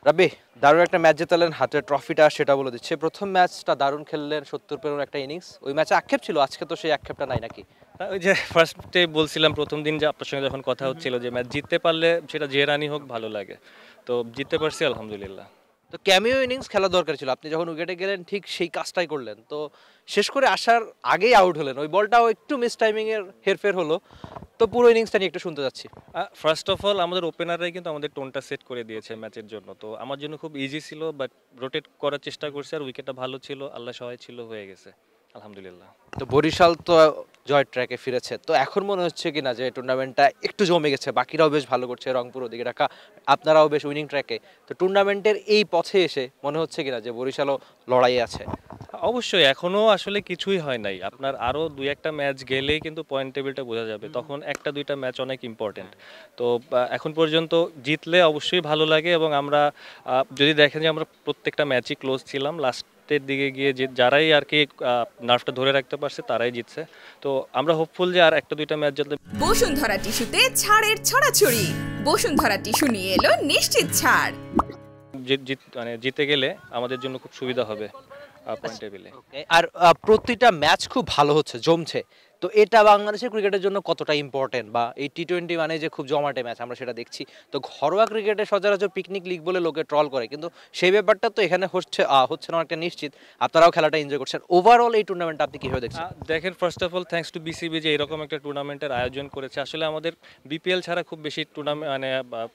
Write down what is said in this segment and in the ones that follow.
রাব্বি, দারুণ একটা ম্যাচ জেতালেন, হাতে ট্রফিটা সেটা বলে দিচ্ছে। প্রথম ম্যাচটা দারুণ খেললেন, ৭০ একটা ইনিংস। ওই ম্যাচে আক্ষেপ ছিল, আজকে তো সেই আক্ষেপটা নাই নাকি? ওই যে ফার্স্টে বলছিলাম প্রথম দিন যে আপনার সঙ্গে যখন কথা হচ্ছিল যে ম্যাচ জিততে পারলে সেটা যে রানই হোক ভালো লাগে, তো জিততে পারছি আলহামদুলিল্লাহ। তো ক্যামিও ইনিংস খেলা দরকার ছিল, আপনি যখন উইকেটে গেলেন ঠিক সেই কাজটাই করলেন। তো শেষ করে আসার আগেই আউট হলেন, ওই বলটাও একটু মিস টাইমিং এর হেরফের হলো। তো পুরো ইনিংসটা নিয়ে একটু শুনতে যাচ্ছি। ফার্স্ট অফ অল আমাদের ওপেনাররাই কিন্তু আমাদের টোনটা সেট করে দিয়েছে ম্যাচের জন্য, তো আমার জন্য খুব ইজি ছিল, বাট রোটেট করার চেষ্টা করছে আর উইকেটটা ভালো ছিল, আল্লাহ সহায় ছিল, হয়ে গেছে আলহামদুলিল্লাহ। তো বরিশাল তো জয়ের ট্র্যাকে ফিরেছে, তো এখন মনে হচ্ছে কিনা যে টুর্নামেন্টটা একটু জমে গেছে, বাকিরাও বেশ ভালো করছে, রংপুর ওদিকে ঢাকা আপনারাও বেশ উইনিং ট্র্যাকে। তো টুর্নামেন্টের এই পথে এসে মনে হচ্ছে কিনা যে বরিশালও লড়াই আছে? অবশ্যই এখনো আসলে কিছুই হয় নাই, আপনার আরো দুই একটা ম্যাচ গেলেই কিন্তু পয়েন্ট টেবিলটা বোঝা যাবে, তখন একটা দুইটা ম্যাচ অনেক ইম্পর্টেন্ট। তো এখন পর্যন্ত জিতলে অবশ্যই ভালো লাগে, এবং আমরা যদি দেখেন যে আমরা প্রত্যেকটা ম্যাচই ক্লোজ ছিলাম, লাস্টের দিকে গিয়ে যে যারাই আর কি নার্ভটা ধরে রাখতে পারছে তারাই জিতছে। তো আমরা হোপফুল যে আর একটা দুইটা ম্যাচ জিতলে। বসুন্ধরা টিস্যুতে ছাড়ের ছড়াছড়ি। বসুন্ধরা টিস্যু নিয়ে এলো নিশ্চিত ছাড়। মানে জিতে গেলে আমাদের জন্য খুব সুবিধা হবে পয়েন্ট টেবিলে। আর প্রতিটা ম্যাচ খুব ভালো হচ্ছে, জমছে। তো এটা বাংলাদেশের ক্রিকেটের জন্য কতটা ইম্পর্টেন্ট, বা এই টি-20 মানে যে খুব জমাটে ম্যাচ আমরা সেটা দেখছি। তো ঘরোয়া ক্রিকেটে সচরাচর পিকনিক লিগ বলে লোকে ট্রল করে, কিন্তু সেই ব্যাপারটা তো এখানে হচ্ছে না একটা নিশ্চিত। আপনারাও খেলাটা এনজয় করছেন। ওভারঅল এই টুর্নামেন্টটা আপনি কিভাবে দেখছেন? দেখেন, first of all thanks to BCB যে এরকম একটা টুর্নামেন্টের আয়োজন করেছে। আসলে আমাদের বিপিএল ছাড়া খুব বেশি টুর্নামেন্ট মানে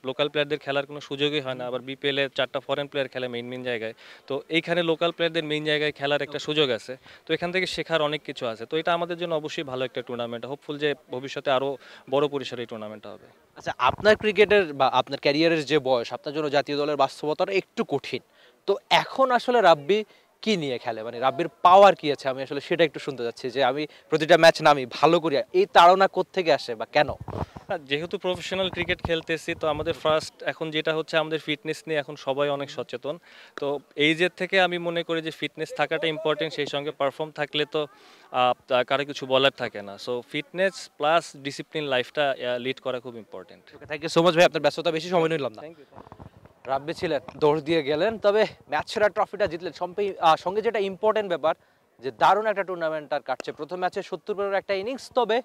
লোকাল প্লেয়ারদের খেলার কোনো সুযোগই হয় না, আবার বিপিএল এ 4টা ফরেন প্লেয়ার খেলে মেইন জায়গায়। তো এইখানে লোকাল প্লেয়ারদের মেইন জায়গায় খেলার একটা সুযোগ আছে, তো এখান থেকে শেখার অনেক কিছু আছে। তো এটা আমাদের জন্য অবশ্যই ভালো একটা টুর্নামেন্ট, হোপফুল যে ভবিষ্যতে আরও বড় পরিসরে এই টুর্নামেন্টটা হবে। আচ্ছা, আপনার ক্রিকেটের বা আপনার ক্যারিয়ারের যে বয়স, আপনার জন্য জাতীয় দলের বাস্তবতাটা একটু কঠিন। তো এখন আসলে রাব্বি কি নিয়ে খেলে, মানে রাব্বির পাওয়ার কি আছে, আমি আসলে সেটা একটু শুনতে চাচ্ছি। যে আমি প্রতিটা ম্যাচ নামি ভালো করি, এই তাড়না কোত্থেকে আসে বা কেন? যেহেতু প্রফেশনাল ক্রিকেট খেলতেছি, তো আমাদের ফার্স্ট এখন যেটা হচ্ছে আমাদের ফিটনেস নিয়ে এখন সবাই অনেক সচেতন। তো এইজের থেকে আমি মনে করি যে ফিটনেস থাকাটা ইম্পর্টেন্ট, সেই সঙ্গে পারফর্ম থাকলে তো কারো কিছু বলার থাকে না। সো ফিটনেস প্লাস ডিসিপ্লিন লাইফটা লিড করা খুব important. Thank you so much ভাই, আপনার ব্যস্ততা বেশি সময় নিলাম না। Thank you. রাব্বি ছিলেন, দৌড় দিয়ে গেলেন, তবে ম্যাচ সেরা ট্রফিটা জিতলেন। সঙ্গে যেটা ইম্পর্টেন্ট ব্যাপার, যে দারুণ একটা টুর্নামেন্ট আর কাটছে। প্রথম ম্যাচে ৭০ একটা ইনিংস, তবে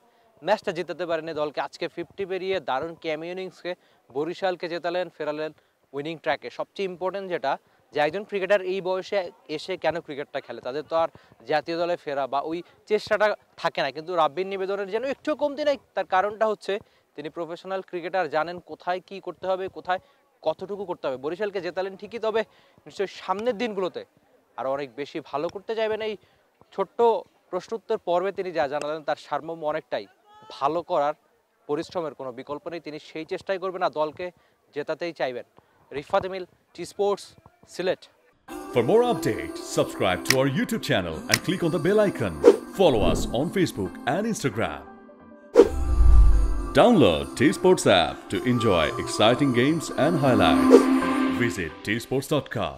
ম্যাচটা জিতাতে পারেনি দলকে। আজকে 50 পেরিয়ে দারুণ ক্যামিও ইনিংসকে বরিশালকে জেতালেন, ফেরালেন উইনিং ট্র্যাকে। সবচেয়ে ইম্পর্টেন্ট যেটা, যে একজন ক্রিকেটার এই বয়সে এসে কেন ক্রিকেটটা খেলে, তাদের তো আর জাতীয় দলে ফেরা বা ওই চেষ্টাটা থাকে না, কিন্তু রাব্বির নিবেদনের যেন একটু কমতি নাই। তার কারণটা হচ্ছে তিনি প্রফেশনাল ক্রিকেটার, জানেন কোথায় কি করতে হবে, কোথায় কতটুকু করতে হবে। বরিশালকে জেতালেন ঠিকই, তবে নিশ্চয়ই সামনের দিনগুলোতে আরও অনেক বেশি ভালো করতে চাইবেন। এই ছোট্ট প্রশ্নোত্তর পর্বে তিনি যা জানালেন, তার সারমর্ম অনেকটাই ভালো করার, পরিশ্রমের কোনো বিকল্প নেই। তিনি সেই চেষ্টাই করবেন, না দলকে জেতাতেই চাইবেন। Rifat Emil, T Sports, Sylhet. For more updates, subscribe to our YouTube channel and click on the bell icon. Follow us on Facebook and Instagram. Download T-Sports app to enjoy exciting games and highlights. Visit tsports.com.